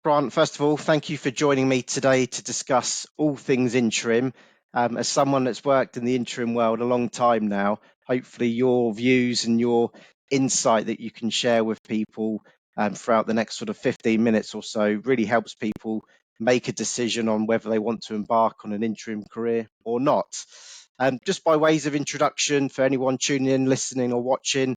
Grant, first of all, thank you for joining me today to discuss all things interim. As someone that's worked in the interim world a long time now, hopefully your views and your insight that you can share with people throughout the next sort of 15 minutes or so really helps people make a decision on whether they want to embark on an interim career or not. Just by ways of introduction, for anyone tuning in, listening or watching,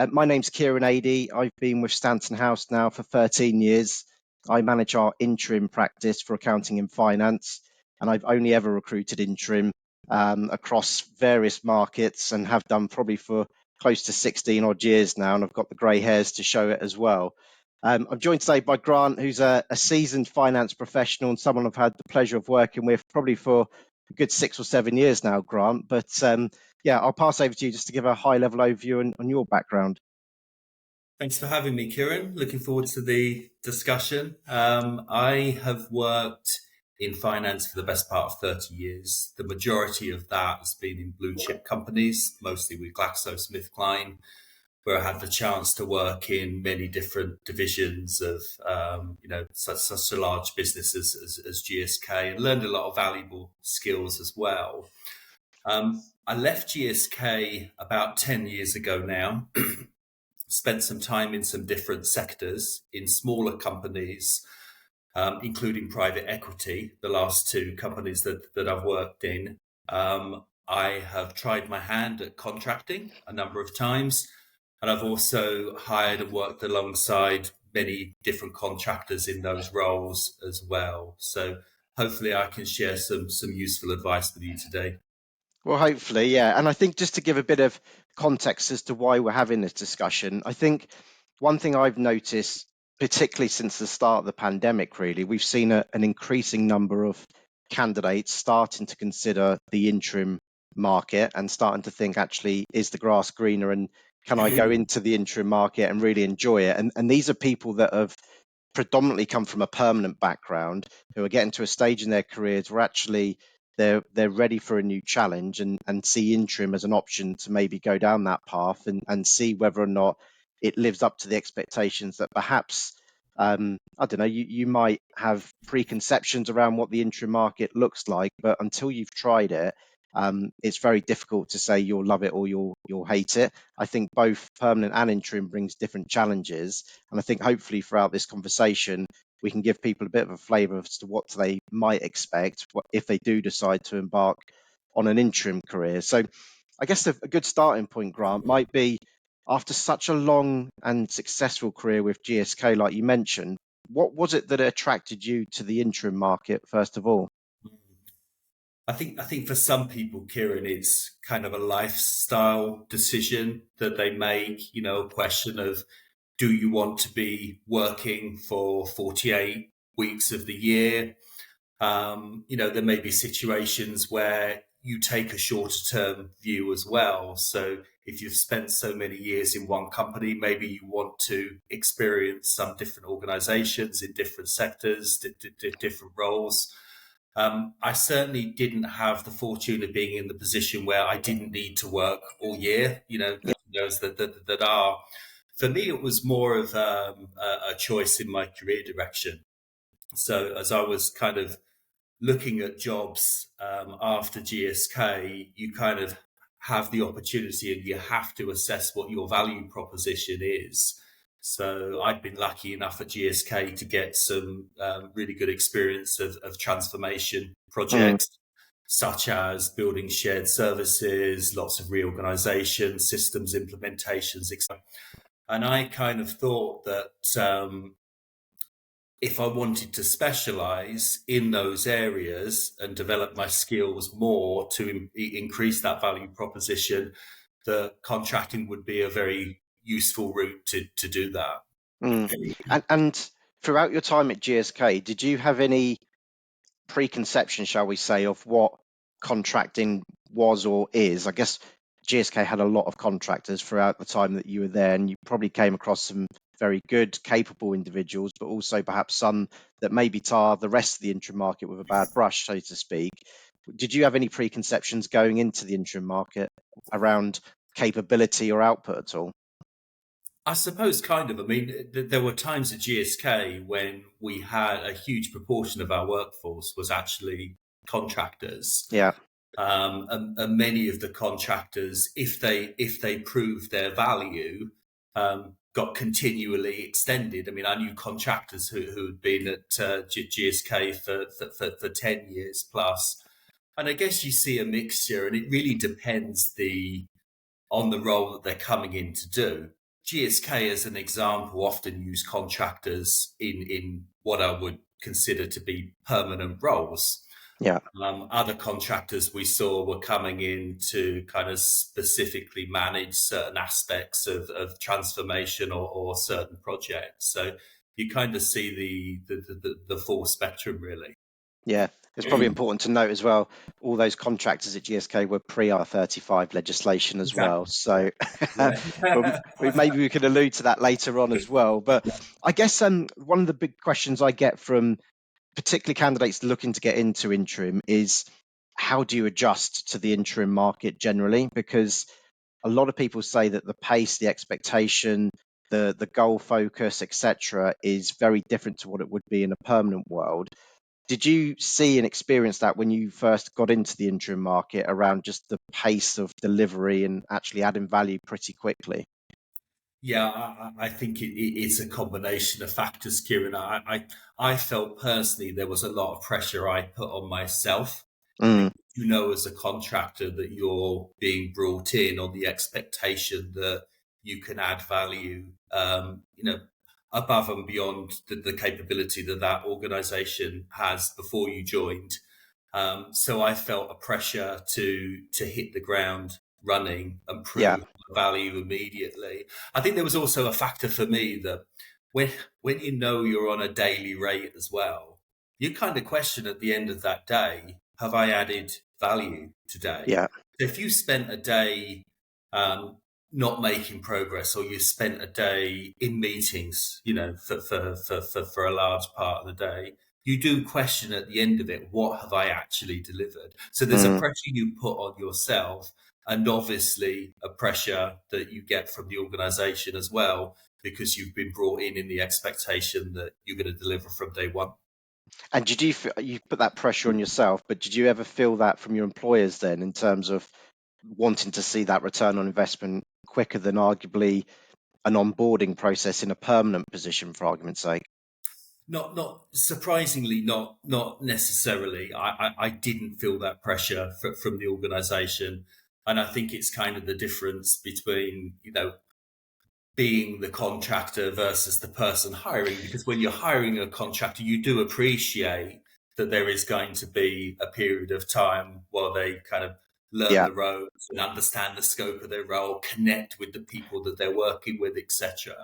my name's Kieran Adie. I've been with Stanton House now for 13 years. I manage our interim practice for accounting and finance, and I've only ever recruited interim across various markets and have done probably for close to 16 odd years now, and I've got the grey hairs to show it as well. I'm joined today by Grant, who's a seasoned finance professional and someone I've had the pleasure of working with probably for a good 6 or 7 years now, Grant. But yeah, I'll pass over to you just to give a high-level overview on your background. Thanks for having me, Kieran. Looking forward to the discussion. I have worked in finance for the best part of 30 years. The majority of that has been in blue chip companies, mostly with GlaxoSmithKline, where I had the chance to work in many different divisions of, such a large business as GSK, and learned a lot of valuable skills as well. I left GSK about 10 years ago now. Spent some time in some different sectors in smaller companies, including private equity, the last two companies that I've worked in. I have tried my hand at contracting a number of times, and I've also hired and worked alongside many different contractors in those roles as well. So hopefully I can share some useful advice with you today. Well, hopefully, yeah. And I think just to give a bit of context as to why we're having this discussion, I think one thing I've noticed, particularly since the start of the pandemic, really, we've seen an increasing number of candidates starting to consider the interim market and starting to think, actually, is the grass greener and can I go into the interim market and really enjoy it? And these are people that have predominantly come from a permanent background who are getting to a stage in their careers where actually they're ready for a new challenge and see interim as an option to maybe go down that path and see whether or not it lives up to the expectations that perhaps I don't know, you might have preconceptions around what the interim market looks like, but until you've tried it, it's very difficult to say you'll love it or you'll hate it. I think both permanent and interim brings different challenges, and I think hopefully throughout this conversation we can give people a bit of a flavour as to what they might expect if they do decide to embark on an interim career. So I guess a good starting point, Grant, might be after such a long and successful career with GSK, like you mentioned, what was it that attracted you to the interim market, first of all? I think for some people, Kieran, it's kind of a lifestyle decision that they make, a question of, do you want to be working for 48 weeks of the year? There may be situations where you take a shorter term view as well. So if you've spent so many years in one company, maybe you want to experience some different organizations in different sectors, different roles. I certainly didn't have the fortune of being in the position where I didn't need to work all year. Those that are. For me, it was more of a choice in my career direction. So as I was kind of looking at jobs after GSK, you kind of have the opportunity and you have to assess what your value proposition is. So I'd been lucky enough at GSK to get some really good experience of transformation projects, such as building shared services, lots of reorganization, systems implementations, etc. And I kind of thought that if I wanted to specialize in those areas and develop my skills more to increase that value proposition, the contracting would be a very useful route to do that. And throughout your time at GSK, did you have any preconception, shall we say, of what contracting was or is? I guess GSK had a lot of contractors throughout the time that you were there, and you probably came across some very good, capable individuals, but also perhaps some that maybe tar the rest of the interim market with a bad brush, so to speak. Did you have any preconceptions going into the interim market around capability or output at all? I suppose kind of. I mean, there were times at GSK when we had a huge proportion of our workforce was actually contractors. Yeah, And many of the contractors, if they proved their value, got continually extended. I mean, I knew contractors who had been at GSK for 10 years plus, and I guess you see a mixture, and it really depends on the role that they're coming in to do. GSK, as an example, often use contractors in what I would consider to be permanent roles. yeah. Other contractors we saw were coming in to kind of specifically manage certain aspects of transformation or certain projects. So you kind of see the full spectrum, really. Yeah, it's probably important to note as well, all those contractors at GSK were pre-R35 legislation as well. Exactly. Yeah. So Yeah. well, maybe we could allude to that later on as well. But I guess one of the big questions I get from particularly candidates looking to get into interim is how do you adjust to the interim market generally? Because a lot of people say that the pace, the expectation, the goal focus, etc., is very different to what it would be in a permanent world. Did you see and experience that when you first got into the interim market around just the pace of delivery and actually adding value pretty quickly? Yeah, I think it's a combination of factors, Kieran. I felt personally there was a lot of pressure I put on myself Mm, because you know, as a contractor, that you're being brought in on the expectation that you can add value, above and beyond the capability that that organisation has before you joined. So I felt a pressure to hit the ground running and yeah, prove value immediately. I think there was also a factor for me that when when you know you're on a daily rate as well, you kind of question at the end of that day, have I added value today? yeah, So if you spent a day um, not making progress, or you spent a day in meetings, for a large part of the day, you do question at the end of it, what have I actually delivered? So there's a mm. pressure you put on yourself, and obviously a pressure that you get from the organization as well, because you've been brought in the expectation that you're going to deliver from day one. And did you put that pressure on yourself, but did you ever feel that from your employers then in terms of wanting to see that return on investment quicker than arguably an onboarding process in a permanent position, for argument's sake? Not surprisingly, not necessarily. I didn't feel that pressure from the organisation, and I think it's kind of the difference between being the contractor versus the person hiring. Because when you're hiring a contractor, you do appreciate that there is going to be a period of time while they kind of learn Yeah, the ropes and understand the scope of their role, connect with the people that they're working with, etc.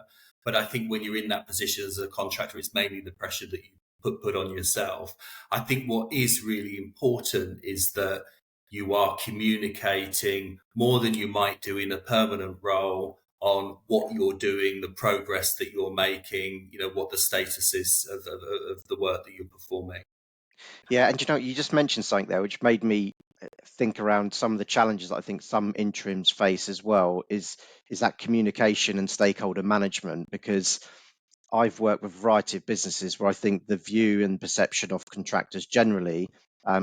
But I think when you're in that position as a contractor, it's mainly the pressure that you put on yourself. I think what is really important is that you are communicating more than you might do in a permanent role on what you're doing, the progress that you're making, what the status is of the work that you're performing. yeah. And you just mentioned something there which made me think around some of the challenges that I think some interims face as well is that communication and stakeholder management because I've worked with a variety of businesses where I think the view and perception of contractors generally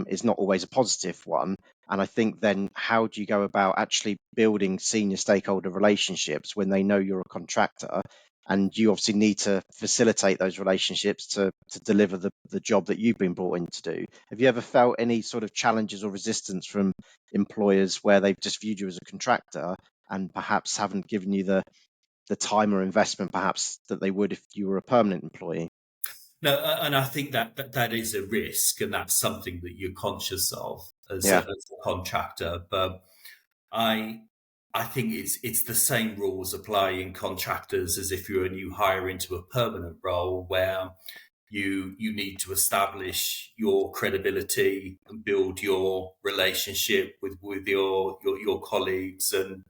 is not always a positive one. And I think then how do you go about actually building senior stakeholder relationships when they know you're a contractor? And you obviously need to facilitate those relationships to deliver the job that you've been brought in to do. Have you ever felt any sort of challenges or resistance from employers where they've just viewed you as a contractor and perhaps haven't given you the time or investment perhaps that they would if you were a permanent employee? No, and I think that is a risk, and that's something that you're conscious of Yeah, as a contractor. But I I think it's the same rules apply in contractors as if you're a new hire into a permanent role, where you need to establish your credibility and build your relationship with your colleagues and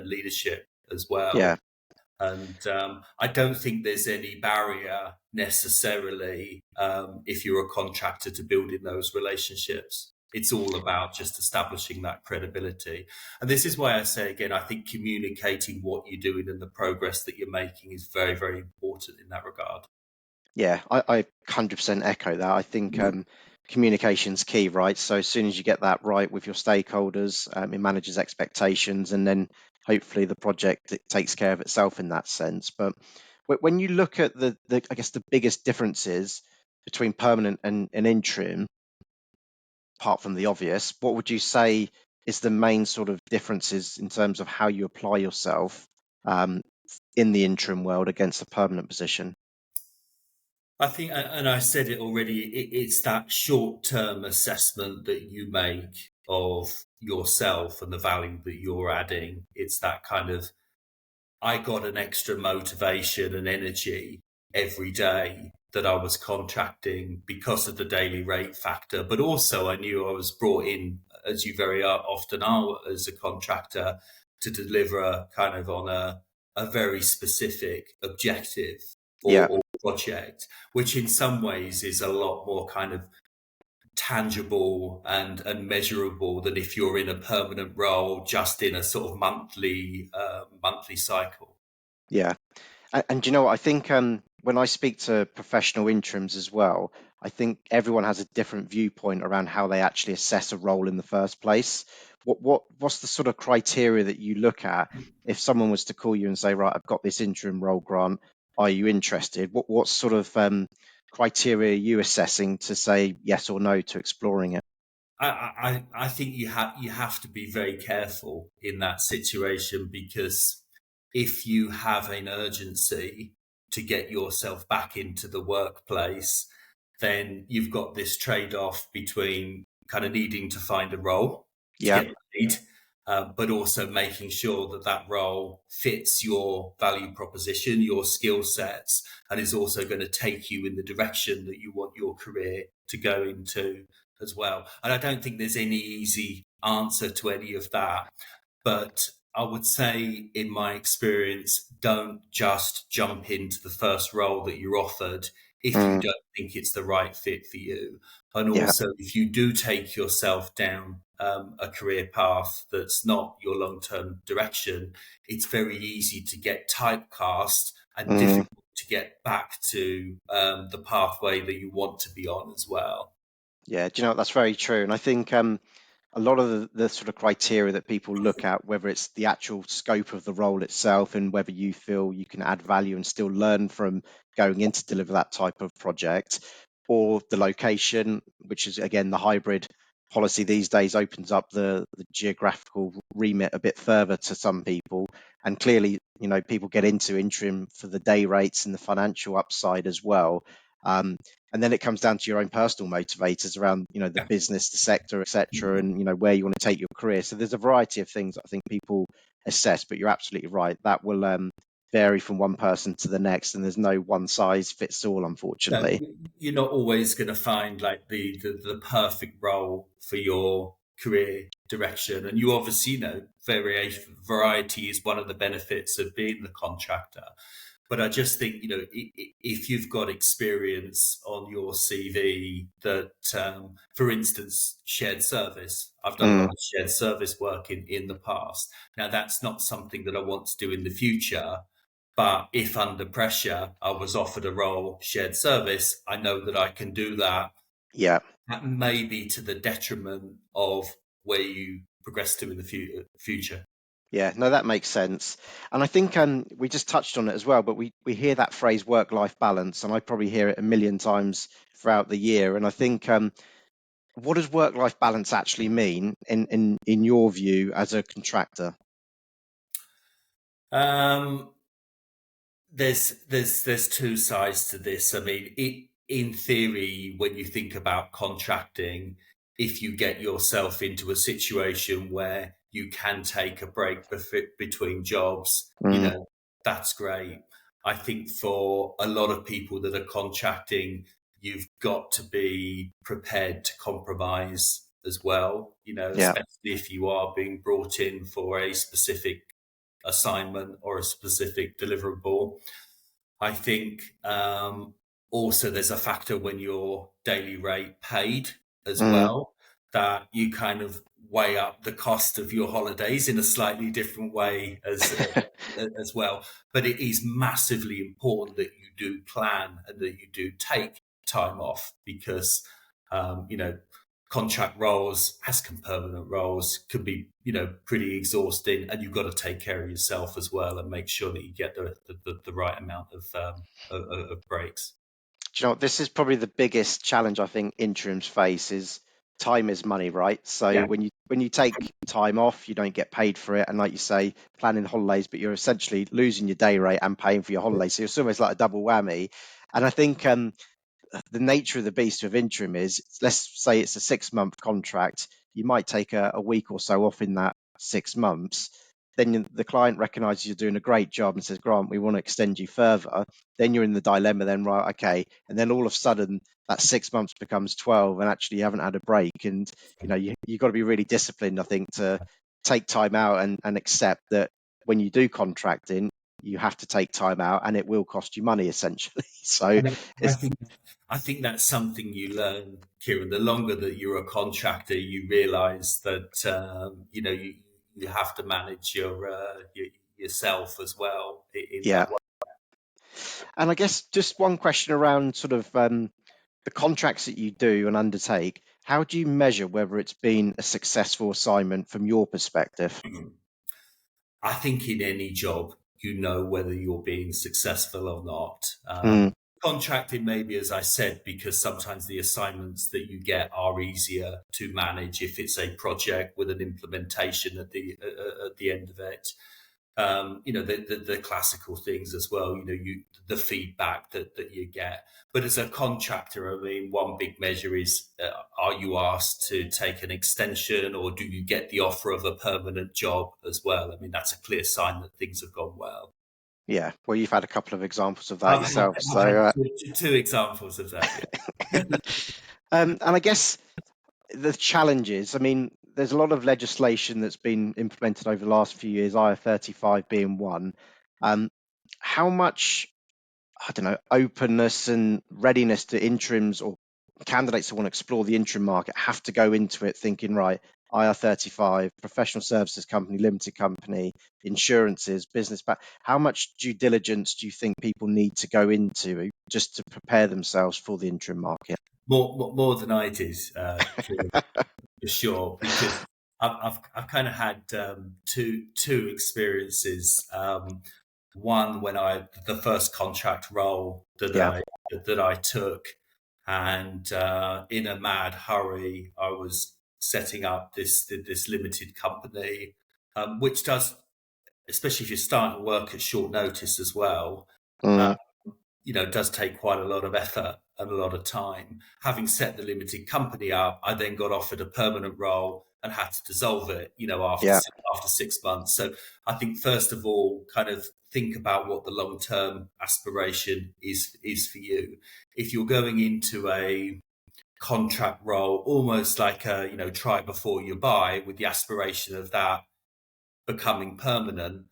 leadership as yeah. well. And I don't think there's any barrier necessarily, if you're a contractor, to building those relationships. It's all about just establishing that credibility. And this is why I say again, I think communicating what you're doing and the progress that you're making is very, very important in that regard. Yeah, I 100% echo that. I think communication's key, right? So as soon as you get that right with your stakeholders, it manages expectations, and then hopefully the project it takes care of itself in that sense. But when you look at the I guess the biggest differences between permanent and interim, apart from the obvious, what would you say is the main sort of differences in terms of how you apply yourself um, in the interim world against a permanent position? I think, and I said it already, it's that short term assessment that you make of yourself and the value that you're adding. It's that kind of, I got an extra motivation and energy every day that I was contracting because of the daily rate factor. But also, I knew I was brought in, as you very often are as a contractor, to deliver kind of on a very specific objective Yeah, or project, which in some ways is a lot more kind of tangible and measurable than if you're in a permanent role just in a sort of monthly cycle. yeah. And do you know what? I think when I speak to professional interims as well, I think everyone has a different viewpoint around how they actually assess a role in the first place. What's the sort of criteria that you look at if someone was to call you and say, right, I've got this interim role, Grant, are you interested? What sort of criteria are you assessing to say yes or no to exploring it? I think you have to be very careful in that situation, because if you have an urgency to get yourself back into the workplace, then you've got this trade off between kind of needing to find a role to Yeah, get paid, but also making sure that that role fits your value proposition, your skill sets, and is also going to take you in the direction that you want your career to go into as well. And I don't think there's any easy answer to any of that. But I would say, in my experience, don't just jump into the first role that you're offered if you mm, don't think it's the right fit for you. And yeah, also, if you do take yourself down a career path that's not your long term direction, it's very easy to get typecast and mm, difficult to get back to the pathway that you want to be on as well. yeah. Do you know what? That's very true. And I think a lot of the sort of criteria that people look at, whether it's the actual scope of the role itself and whether you feel you can add value and still learn from going in to deliver that type of project, or the location, which is again the hybrid policy these days opens up the geographical remit a bit further to some people. And clearly, people get into interim for the day rates and the financial upside as well. Um, and then it comes down to your own personal motivators around the Yeah. business, the sector, etc., and where you want to take your career. So there's a variety of things I think people assess, but you're absolutely right, that will vary from one person to the next, and there's no one size fits all, No, unfortunately. you're not always going to find like the perfect role for your career direction. And you obviously, variety is one of the benefits of being the contractor. But I just think, if you've got experience on your CV that, for instance, shared service, I've done a lot Mm, of shared service work in the past. Now, that's not something that I want to do in the future. But if under pressure I was offered a role shared service, I know that I can do that. yeah. That may be to the detriment of where you progress to in the future. Yeah, no, that makes sense. And I think we just touched on it as well, but we hear that phrase work-life balance, and I probably hear it a million times throughout the year. And I think what does work-life balance actually mean in your view as a contractor? Um, there's two sides to this. I mean, in theory, when you think about contracting, if you get yourself into a situation where you can take a break between jobs, Mm, that's great. I think for a lot of people that are contracting, you've got to be prepared to compromise as well, yeah. especially if you are being brought in for a specific assignment or a specific deliverable. I think also there's a factor when your daily rate paid as Mm, well. that you kind of weigh up the cost of your holidays in a slightly different way as well. But it is massively important that you do plan and that you do take time off because, you know, contract roles, as can permanent roles, can be, you know, pretty exhausting, and you've got to take care of yourself as well and make sure that you get the right amount of breaks. Do you know what, this is probably the biggest challenge I think interims face is time is money, right? So Yeah. when you take time off, you don't get paid for it, and like you say, planning holidays, but you're essentially losing your day rate and paying for your holidays. So it's almost like a double whammy. And I think the nature of the beast of interim is, let's say it's a 6 month contract, you might take a week or so off in that 6 months. Then the client recognizes you're doing a great job and says, Grant, we want to extend you further. Then you're in the dilemma, then, right, okay. And then all of a sudden, that 6 months becomes 12, and actually you haven't had a break. And, you've got to be really disciplined, I think, to take time out and accept that when you do contracting, you have to take time out and it will cost you money, essentially. So And I it's, think I think that's something you learn, Kieran. The longer that you're a contractor, you realise that you know you have to manage yourself as well in yeah. that way. And I guess just one question around sort of the contracts that you do and undertake. How do you measure whether it's been a successful assignment from your perspective? I think in any job, you know whether you're being successful or not. Mm, Contracting, maybe, as I said, because sometimes the assignments that you get are easier to manage if it's a project with an implementation at the end of it. You know, the classical things as well, you know, the feedback that you get. But as a contractor, I mean, one big measure is, are you asked to take an extension, or do you get the offer of a permanent job as well? I mean, that's a clear sign that things have gone well. yeah. Well, you've had a couple of examples of that I've had, yourself. I've had So, two examples of that, yeah. and I guess the challenges, I mean, there's a lot of legislation that's been implemented over the last few years, IR35 being one. How much, I don't know, openness and readiness to interims or candidates that want to explore the interim market have to go into it thinking, right, IR35, professional services company, limited company, insurances, business back. How much due diligence do you think people need to go into just to prepare themselves for the interim market? More than I did, Kieran, for sure, because I've kind of had two experiences. One when the first contract role Yeah. that I took, and in a mad hurry, I was setting up this limited company, which does, especially if you're starting work at short notice as well. uh, Mm, you know, does take quite a lot of effort and a lot of time. Having set the limited company up, I then got offered a permanent role and had to dissolve it, you know, yeah. after 6 months. So I think first of all, kind of think about what the long term aspiration is for you. If you're going into a contract role, almost like a, you know, try before you buy, with the aspiration of that becoming permanent,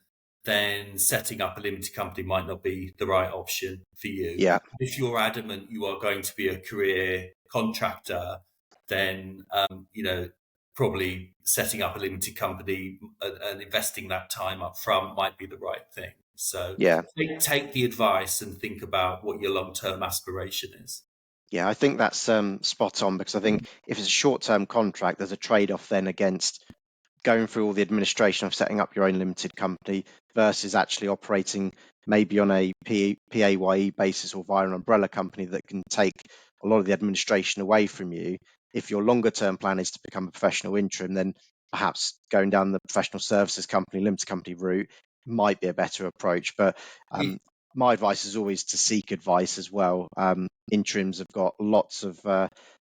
then setting up a limited company might not be the right option for you. Yeah. If you're adamant you are going to be a career contractor, then you know, probably setting up a limited company and investing that time up front might be the right thing. So Yeah. take the advice and think about what your long term aspiration is. Yeah, I think that's spot on, because I think if it's a short-term contract, there's a trade-off then against going through all the administration of setting up your own limited company versus actually operating maybe on a PAYE basis or via an umbrella company that can take a lot of the administration away from you. If your longer term plan is to become a professional interim, then perhaps going down the professional services company, limited company route might be a better approach. But my advice is always to seek advice as well. Interims have got lots of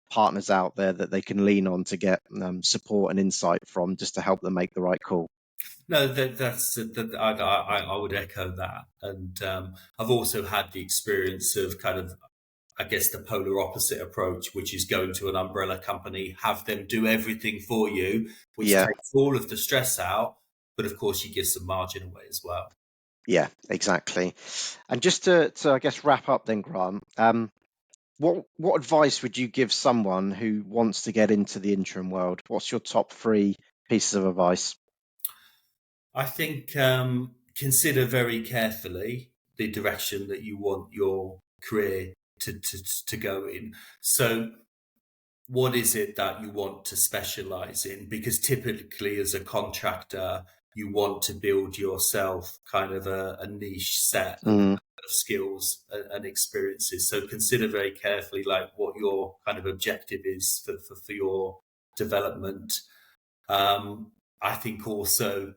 partners out there that they can lean on to get support and insight from, just to help them make the right call. No, I would echo that, and I've also had the experience of kind of, I guess, the polar opposite approach, which is going to an umbrella company, have them do everything for you, which Yeah, takes all of the stress out, but of course you give some margin away as well. yeah, exactly. And just to I guess wrap up then, Grant, what advice would you give someone who wants to get into the interim world? What's your top three pieces of advice? I think consider very carefully the direction that you want your career to go in. So, what is it that you want to specialize in? Because typically, as a contractor, you want to build yourself kind of a niche set Mm, of skills and experiences. So, consider very carefully like what your kind of objective is for your development. I think also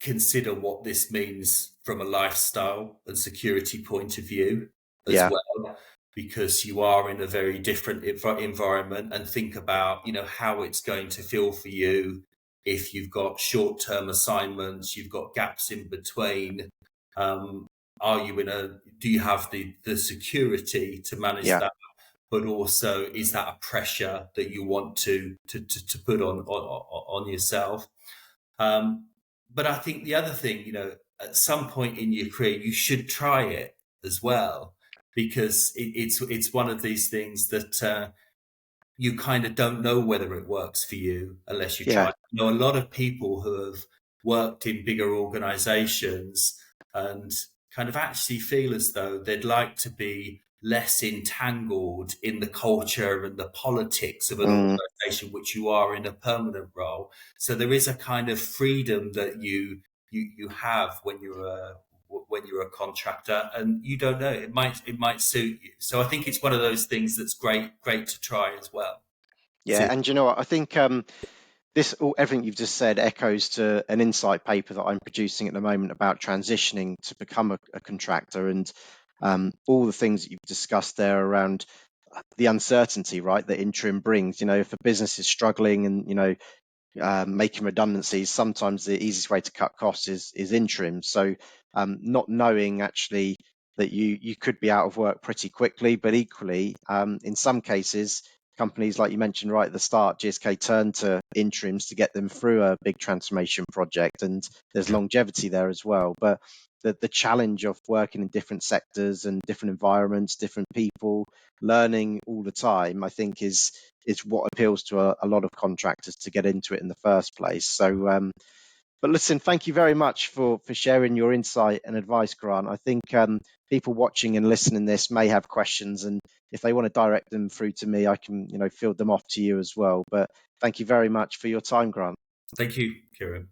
consider what this means from a lifestyle and security point of view as yeah, well, because you are in a very different environment, and think about, how it's going to feel for you if you've got short-term assignments, you've got gaps in between. Um, do you have the security to manage yeah, that? But also, is that a pressure that you want to put on yourself? Um, but I think the other thing, at some point in your career, you should try it as well, because it's one of these things that you kind of don't know whether it works for you unless you yeah. try. A lot of people who have worked in bigger organizations and kind of actually feel as though they'd like to be less entangled in the culture and the politics of an Mm, organization, which you are in a permanent role. So there is a kind of freedom that you have when you're a contractor, and you don't know, it might suit you. So I think it's one of those things that's great to try as well. yeah, and you know what? I think everything you've just said echoes to an insight paper that I'm producing at the moment about transitioning to become a contractor, and all the things that you've discussed there around the uncertainty, right, that interim brings. If a business is struggling and making redundancies, sometimes the easiest way to cut costs is interim. So not knowing actually that you could be out of work pretty quickly, but equally, in some cases, companies like you mentioned right at the start, GSK turned to interims to get them through a big transformation project, and there's longevity there as well. But the challenge of working in different sectors and different environments, different people, learning all the time, I think is what appeals to a lot of contractors to get into it in the first place. So, but listen, thank you very much for sharing your insight and advice, Grant. I think people watching and listening this may have questions, and if they want to direct them through to me, I can field them off to you as well. But thank you very much for your time, Grant. Thank you, Kieran.